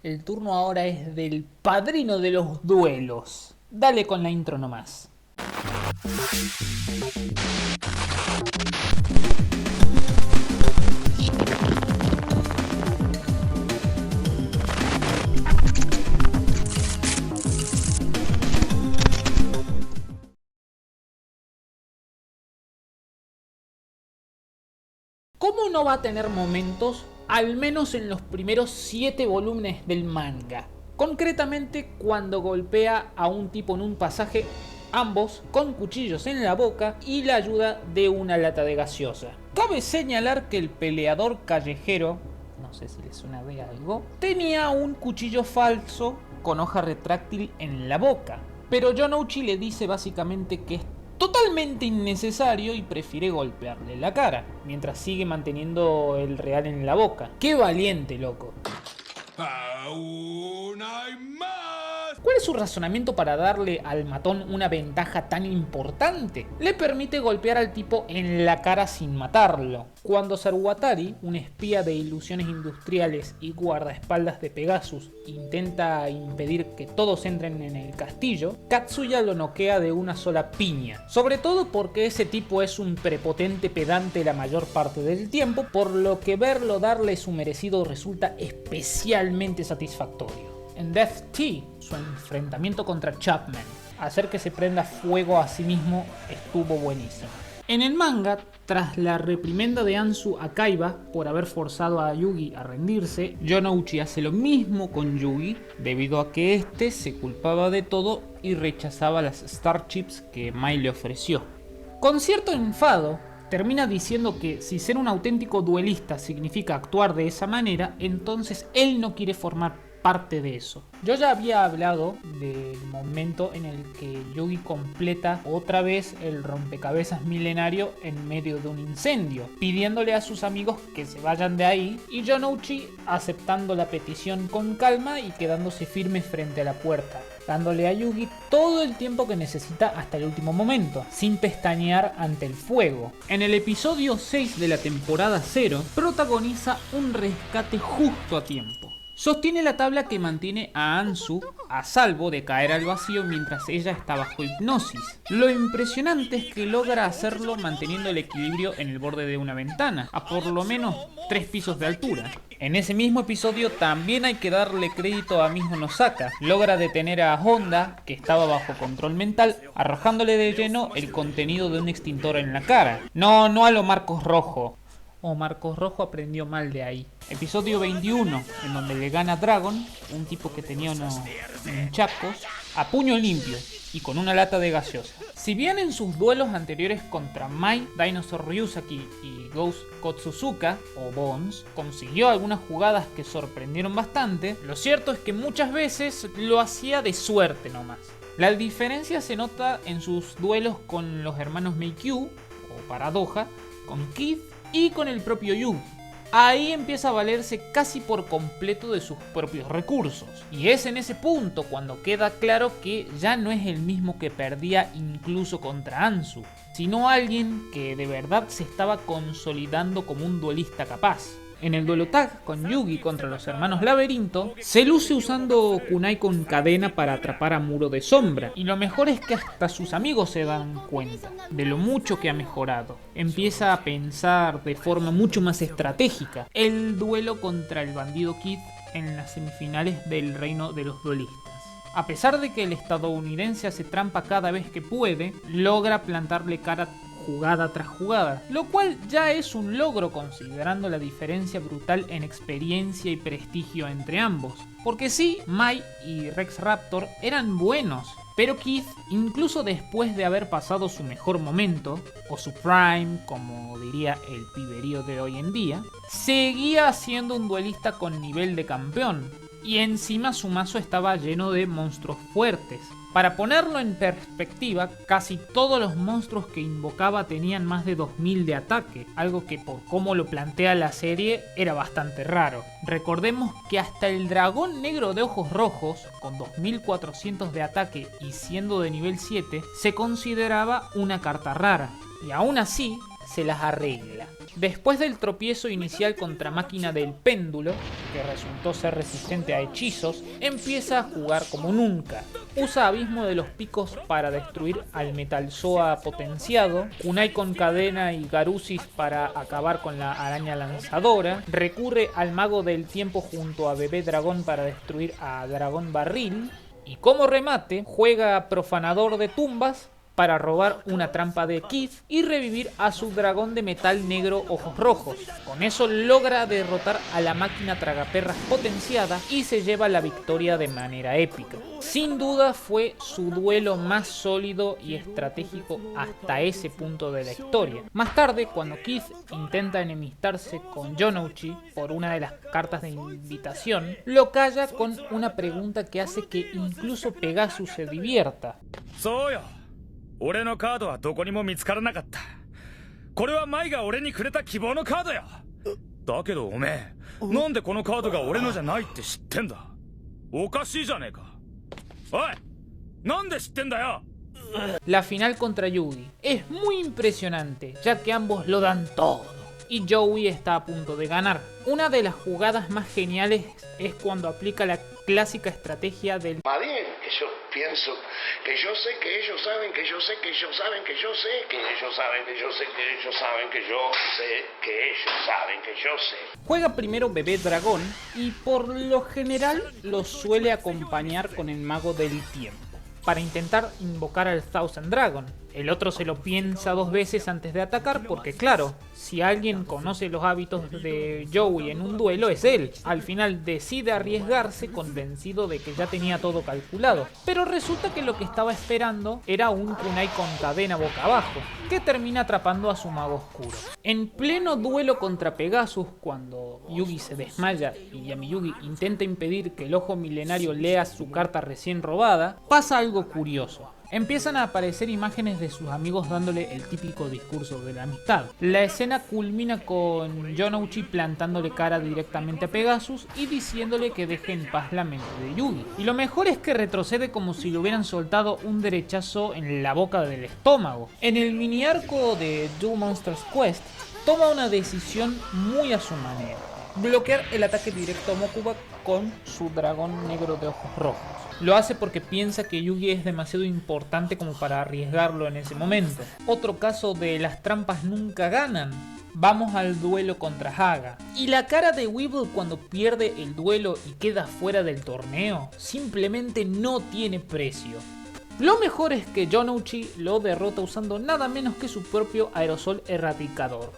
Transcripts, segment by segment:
El turno ahora es del padrino de los duelos. Dale con la intro nomás. ¿Cómo no va a tener momentos, al menos en los primeros 7 volúmenes del manga? Concretamente cuando golpea a un tipo en un pasaje, ambos con cuchillos en la boca y la ayuda de una lata de gaseosa. Cabe señalar que el peleador callejero, no sé si le suena de algo, tenía un cuchillo falso con hoja retráctil en la boca. Pero Jonouchi le dice básicamente que es totalmente innecesario y prefiere golpearle la cara, mientras sigue manteniendo el real en la boca. ¡Qué valiente, loco! ¡Aún hay más! ¿Cuál es su razonamiento para darle al matón una ventaja tan importante? Le permite golpear al tipo en la cara sin matarlo. Cuando Saruwatari, un espía de ilusiones industriales y guardaespaldas de Pegasus, intenta impedir que todos entren en el castillo, Katsuya lo noquea de una sola piña. Sobre todo porque ese tipo es un prepotente pedante la mayor parte del tiempo, por lo que verlo darle su merecido resulta especialmente satisfactorio. En Death Tea, su enfrentamiento contra Chapman, hacer que se prenda fuego a sí mismo estuvo buenísimo. En el manga, tras la reprimenda de Anzu a Kaiba por haber forzado a Yugi a rendirse, Jonouchi hace lo mismo con Yugi, debido a que este se culpaba de todo y rechazaba las Starships que Mai le ofreció. Con cierto enfado, termina diciendo que si ser un auténtico duelista significa actuar de esa manera, entonces él no quiere formar parte de eso. Yo ya había hablado del momento en el que Yugi completa otra vez el rompecabezas milenario en medio de un incendio, pidiéndole a sus amigos que se vayan de ahí, y Jonouchi aceptando la petición con calma y quedándose firme frente a la puerta, dándole a Yugi todo el tiempo que necesita hasta el último momento, sin pestañear ante el fuego. En el episodio 6 de la temporada 0, protagoniza un rescate justo a tiempo. Sostiene la tabla que mantiene a Anzu a salvo de caer al vacío mientras ella está bajo hipnosis. Lo impresionante es que logra hacerlo manteniendo el equilibrio en el borde de una ventana, a por lo menos 3 pisos de altura. En ese mismo episodio también hay que darle crédito a Miho Nosaka. Logra detener a Honda, que estaba bajo control mental, arrojándole de lleno el contenido de un extintor en la cara. No a lo Marcos Rojo. O Marcos Rojo aprendió mal de ahí. Episodio 21, en donde le gana Dragon, un tipo que tenía unos chacos, a puño limpio y con una lata de gaseosa. Si bien en sus duelos anteriores contra Mai, Dinosaur Ryusaki y Ghost Kotsuzuka, o Bones, consiguió algunas jugadas que sorprendieron bastante, lo cierto es que muchas veces lo hacía de suerte nomás. La diferencia se nota en sus duelos con los hermanos Meikyu, o Paradoja, con Kid y con el propio Yugi. Ahí empieza a valerse casi por completo de sus propios recursos. Y es en ese punto cuando queda claro que ya no es el mismo que perdía incluso contra Anzu, sino alguien que de verdad se estaba consolidando como un duelista capaz. En el duelo tag con Yugi contra los hermanos Laberinto, se luce usando kunai con cadena para atrapar a Muro de Sombra. Y lo mejor es que hasta sus amigos se dan cuenta de lo mucho que ha mejorado. Empieza a pensar de forma mucho más estratégica el duelo contra el bandido Kid en las semifinales del reino de los duelistas. A pesar de que el estadounidense hace trampa cada vez que puede, logra plantarle cara jugada tras jugada, lo cual ya es un logro considerando la diferencia brutal en experiencia y prestigio entre ambos. Porque sí, Mai y Rex Raptor eran buenos, pero Keith, incluso después de haber pasado su mejor momento, o su prime, como diría el piberío de hoy en día, seguía siendo un duelista con nivel de campeón, y encima su mazo estaba lleno de monstruos fuertes. Para ponerlo en perspectiva, casi todos los monstruos que invocaba tenían más de 2000 de ataque, algo que por cómo lo plantea la serie era bastante raro. Recordemos que hasta el dragón negro de ojos rojos, con 2400 de ataque y siendo de nivel 7, se consideraba una carta rara, y aún así se las arregla. Después del tropiezo inicial contra Máquina del Péndulo, que resultó ser resistente a hechizos, empieza a jugar como nunca. Usa Abismo de los Picos para destruir al Metalzoa potenciado, Kunai con cadena y Garuzis para acabar con la araña lanzadora, recurre al Mago del Tiempo junto a Bebé Dragón para destruir a Dragón Barril, y como remate juega Profanador de Tumbas para robar una trampa de Kid y revivir a su dragón de metal negro ojos rojos. Con eso logra derrotar a la máquina tragaperras potenciada y se lleva la victoria de manera épica. Sin duda fue su duelo más sólido y estratégico hasta ese punto de la historia. Más tarde, cuando Kid intenta enemistarse con Yonouchi por una de las cartas de invitación, lo calla con una pregunta que hace que incluso Pegasus se divierta. 俺のカードはどこにも見つからなかった。これはマイが俺にくれた希望のカードや。だけどおめえ、なんでこのカードが俺のじゃないって知ってんだ。おかしいじゃねえか。おい、なんで知ってんだよ。 La final contra Yugi es muy impresionante, ya que ambos lo dan todo y Joey está a punto de ganar. Una de las jugadas más geniales es cuando aplica la clásica estrategia del Más bien, que yo pienso que yo sé que ellos saben que yo sé que ellos saben que yo sé que ellos saben que yo sé que ellos saben que yo sé que ellos saben que yo sé. Juega primero Bebé Dragón y por lo general lo suele acompañar con el Mago del Tiempo para intentar invocar al Thousand Dragon. El otro se lo piensa dos veces antes de atacar porque claro, si alguien conoce los hábitos de Joey en un duelo es él. Al final decide arriesgarse convencido de que ya tenía todo calculado. Pero resulta que lo que estaba esperando era un kunai con cadena boca abajo, que termina atrapando a su mago oscuro. En pleno duelo contra Pegasus, cuando Yugi se desmaya y Yami-Yugi intenta impedir que el ojo milenario lea su carta recién robada, pasa algo curioso. Empiezan a aparecer imágenes de sus amigos dándole el típico discurso de la amistad. La escena culmina con Yonouchi plantándole cara directamente a Pegasus y diciéndole que deje en paz la mente de Yugi. Y lo mejor es que retrocede como si le hubieran soltado un derechazo en la boca del estómago. En el mini arco de Duel Monsters Quest, toma una decisión muy a su manera: bloquear el ataque directo a Mokuba con su dragón negro de ojos rojos. Lo hace porque piensa que Yugi es demasiado importante como para arriesgarlo en ese momento. Otro caso de las trampas nunca ganan. Vamos al duelo contra Haga. Y la cara de Weevil cuando pierde el duelo y queda fuera del torneo simplemente no tiene precio. Lo mejor es que Yonouchi lo derrota usando nada menos que su propio aerosol erradicador.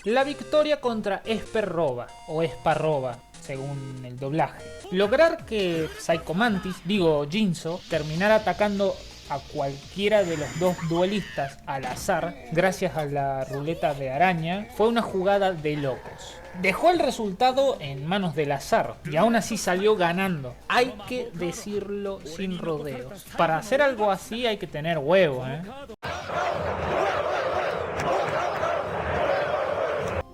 La victoria contra Esperroba o Esparroba, según el doblaje. Lograr que Psycho Mantis, Jinzo, terminara atacando a cualquiera de los dos duelistas al azar gracias a la ruleta de araña fue una jugada de locos. Dejó el resultado en manos del azar y aún así salió ganando. Hay que decirlo sin rodeos. Para hacer algo así hay que tener huevos,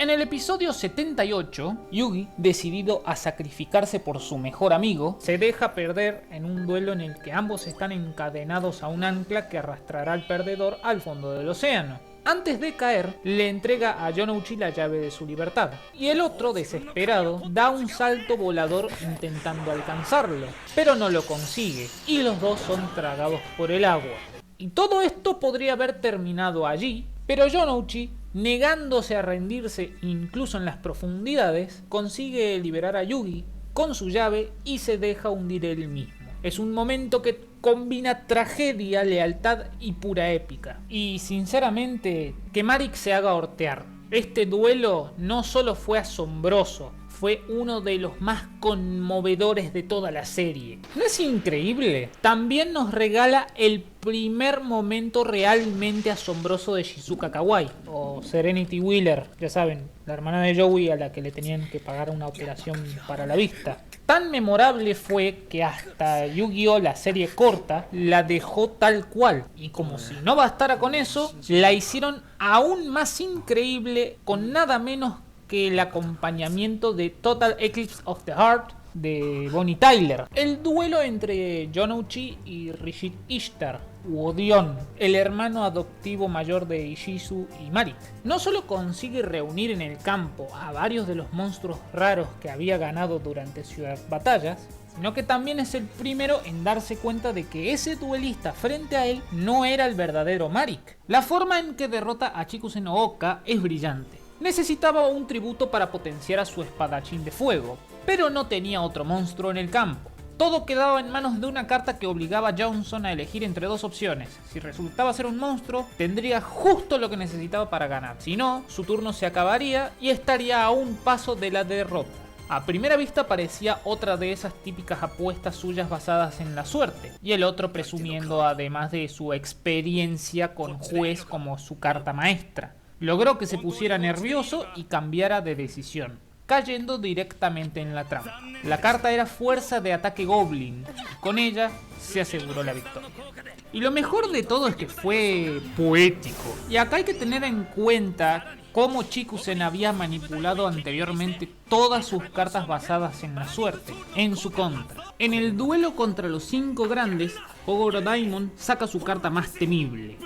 En el episodio 78, Yugi, decidido a sacrificarse por su mejor amigo, se deja perder en un duelo en el que ambos están encadenados a un ancla que arrastrará al perdedor al fondo del océano. Antes de caer, le entrega a Yonouchi la llave de su libertad, y el otro, desesperado, da un salto volador intentando alcanzarlo, pero no lo consigue, y los dos son tragados por el agua. Y todo esto podría haber terminado allí, pero Yonouchi, negándose a rendirse incluso en las profundidades, consigue liberar a Yugi con su llave y se deja hundir él mismo. Es un momento que combina tragedia, lealtad y pura épica. Y sinceramente, que Marik se haga hortear. Este duelo no solo fue asombroso, fue uno de los más conmovedores de toda la serie. ¿No es increíble? También nos regala el primer momento realmente asombroso de Shizuka Kawai, o Serenity Wheeler, ya saben, la hermana de Joey a la que le tenían que pagar una operación para la vista. Tan memorable fue que hasta Yu-Gi-Oh! La serie corta la dejó tal cual, y como si no bastara con eso, la hicieron aún más increíble con nada menos que el acompañamiento de Total Eclipse of the Heart de Bonnie Tyler. El duelo entre Jonouchi y Rishit Ishtar, u Odion, el hermano adoptivo mayor de Ishizu y Marik. No solo consigue reunir en el campo a varios de los monstruos raros que había ganado durante sus batallas, sino que también es el primero en darse cuenta de que ese duelista frente a él no era el verdadero Marik. La forma en que derrota a Chikusen no Oka es brillante. Necesitaba un tributo para potenciar a su espadachín de fuego, pero no tenía otro monstruo en el campo. Todo quedaba en manos de una carta que obligaba a Johnson a elegir entre dos opciones. Si resultaba ser un monstruo, tendría justo lo que necesitaba para ganar. Si no, su turno se acabaría y estaría a un paso de la derrota. A primera vista parecía otra de esas típicas apuestas suyas basadas en la suerte, y el otro presumiendo además de su experiencia con juez como su carta maestra. Logró que se pusiera nervioso y cambiara de decisión, cayendo directamente en la trampa. La carta era Fuerza de Ataque Goblin, y con ella se aseguró la victoria. Y lo mejor de todo es que fue poético. Y acá hay que tener en cuenta cómo Chikusen había manipulado anteriormente todas sus cartas basadas en la suerte, en su contra. En el duelo contra los 5 grandes, Kogoro Daimon saca su carta más temible,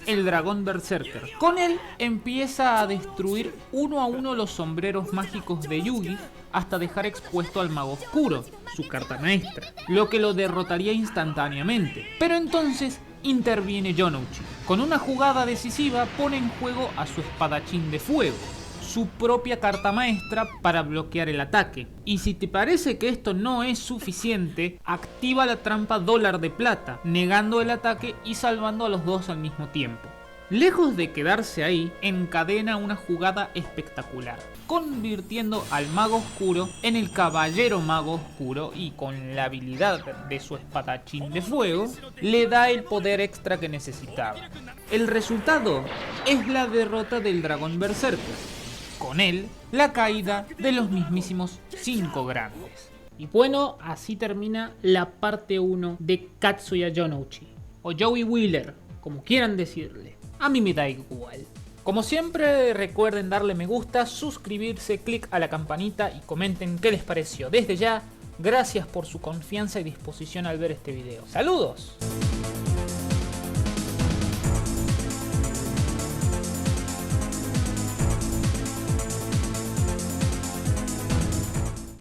el dragón berserker. Con él empieza a destruir uno a uno los sombreros mágicos de Yugi hasta dejar expuesto al mago oscuro, su carta maestra, lo que lo derrotaría instantáneamente. Pero entonces interviene Jonouchi. Con una jugada decisiva pone en juego a su espadachín de fuego, su propia carta maestra, para bloquear el ataque. Y si te parece que esto no es suficiente, activa la trampa dólar de plata, negando el ataque y salvando a los dos al mismo tiempo. Lejos de quedarse ahí, encadena una jugada espectacular, convirtiendo al mago oscuro en el caballero mago oscuro, y con la habilidad de su espadachín de fuego, le da el poder extra que necesitaba. El resultado es la derrota del dragón berserker. Con él, la caída de los mismísimos 5 grandes. Y bueno, así termina la parte 1 de Katsuya Jonouchi, o Joey Wheeler, como quieran decirle. A mí me da igual. Como siempre, recuerden darle me gusta, suscribirse, clic a la campanita y comenten qué les pareció. Desde ya, gracias por su confianza y disposición al ver este video. ¡Saludos!